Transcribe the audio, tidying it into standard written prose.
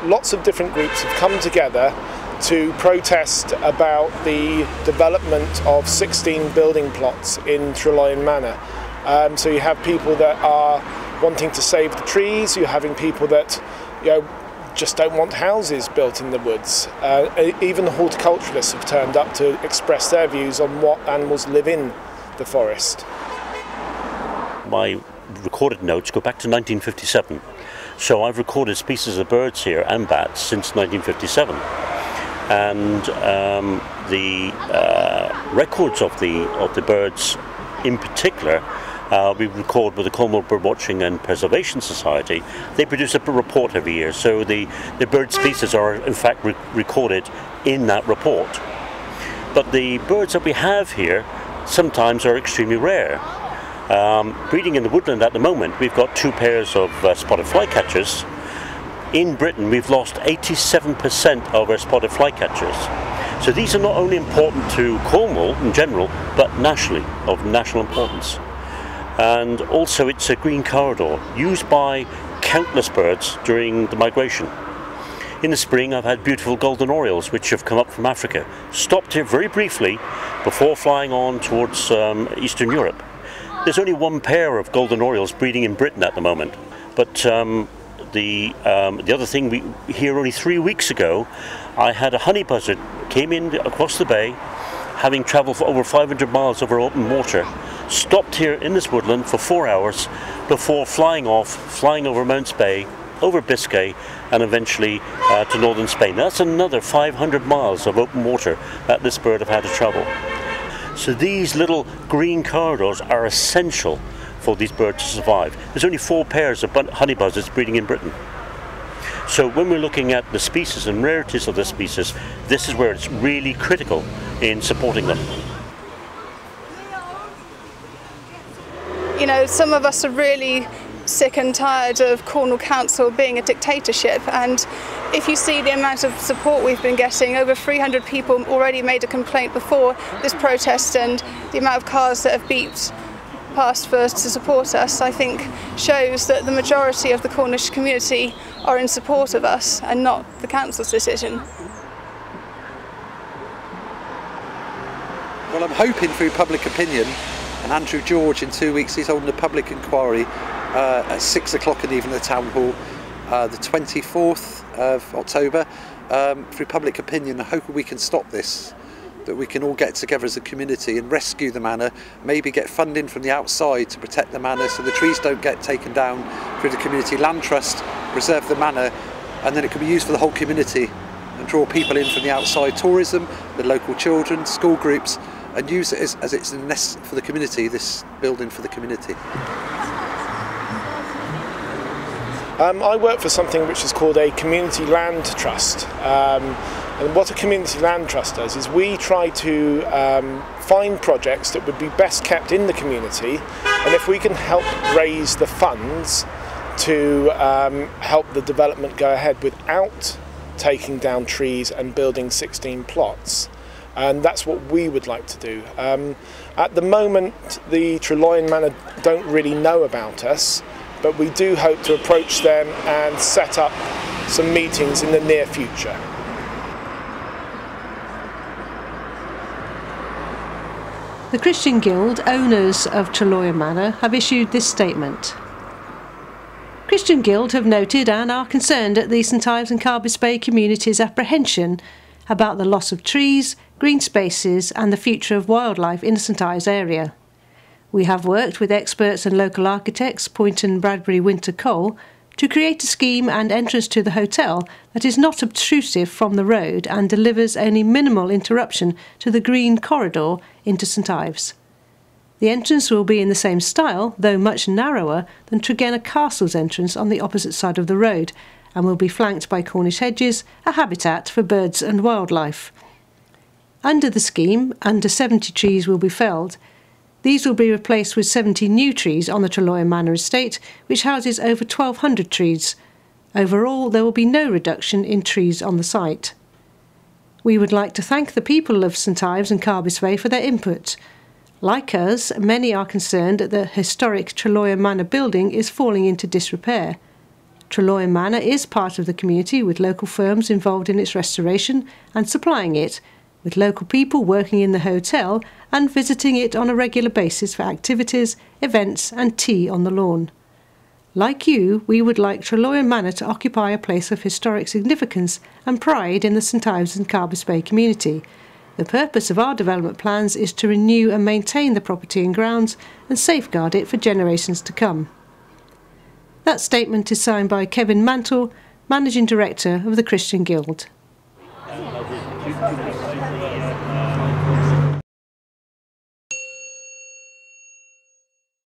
lots of different groups have come together to protest about the development of 16 building plots in Treloyhan Manor. So you have people that are wanting to save the trees, you're having people that just don't want houses built in the woods. Even the horticulturalists have turned up to express their views on what animals live in the forest. My recorded notes go back to 1957. So I've recorded species of birds here and bats since 1957. And the records of the birds in particular we record with the Cornwall Birdwatching and Preservation Society. They produce a report every year, so the bird species are in fact recorded in that report. But the birds that we have here sometimes are extremely rare. Breeding in the woodland at the moment, we've got 2 pairs of spotted flycatchers. In Britain, we've lost 87% of our spotted flycatchers. So these are not only important to Cornwall in general, but nationally, of national importance. And also it's a green corridor used by countless birds during the migration. In the spring I've had beautiful golden orioles which have come up from Africa, stopped here very briefly before flying on towards Eastern Europe. There's only 1 pair of golden orioles breeding in Britain at the moment, but the other thing, here only 3 weeks ago I had a honey buzzard came in across the bay, having travelled for over 500 miles over open water, stopped here in this woodland for 4 hours before flying over Mounts Bay, over Biscay and eventually to northern Spain. That's another 500 miles of open water that this bird have had to travel. So these little green corridors are essential for these birds to survive. There's only 4 pairs of honey buzzards breeding in Britain. So when we're looking at the species and rarities of the species, this is where it's really critical in supporting them. You know, some of us are really sick and tired of Cornwall Council being a dictatorship, and if you see the amount of support we've been getting, over 300 people already made a complaint before this protest, and the amount of cars that have beeped past for us to support us, I think shows that the majority of the Cornish community are in support of us and not the council's decision. Well, I'm hoping through public opinion, and Andrew George in 2 weeks he's holding a public inquiry at 6 o'clock in the evening at the Town Hall, the 24th of October. Through public opinion, I hope we can stop this, that we can all get together as a community and rescue the manor, maybe get funding from the outside to protect the manor so the trees don't get taken down through the Community Land Trust, preserve the manor, and then it can be used for the whole community and draw people in from the outside, tourism, the local children, school groups, and use it as it's a nest for the community, this building for the community. I work for something which is called a community land trust. And what a community land trust does is we try to find projects that would be best kept in the community, and if we can help raise the funds to help the development go ahead without taking down trees and building 16 plots. And that's what we would like to do. At the moment, the Treloyhan Manor don't really know about us, but we do hope to approach them and set up some meetings in the near future. The Christian Guild, owners of Treloyhan Manor, have issued this statement. Christian Guild have noted and are concerned at the St Ives and Carbis Bay community's apprehension about the loss of trees, green spaces and the future of wildlife in the St Ives area. We have worked with experts and local architects, Poynton Bradbury Winter Cole, to create a scheme and entrance to the hotel that is not obtrusive from the road and delivers only minimal interruption to the green corridor into St Ives. The entrance will be in the same style, though much narrower than Tregenna Castle's entrance on the opposite side of the road, and will be flanked by Cornish hedges, a habitat for birds and wildlife. Under the scheme, under 70 trees will be felled. These will be replaced with 70 new trees on the Treloyhan Manor estate, which houses over 1,200 trees. Overall, there will be no reduction in trees on the site. We would like to thank the people of St Ives and Carbis Bay for their input. Like us, many are concerned that the historic Treloyhan Manor building is falling into disrepair. Treloyhan Manor is part of the community, with local firms involved in its restoration and supplying it, with local people working in the hotel and visiting it on a regular basis for activities, events and tea on the lawn. Like you, we would like Treloyhan Manor to occupy a place of historic significance and pride in the St Ives and Carbis Bay community. The purpose of our development plans is to renew and maintain the property and grounds and safeguard it for generations to come. That statement is signed by Kevin Mantle, Managing Director of the Christian Guild.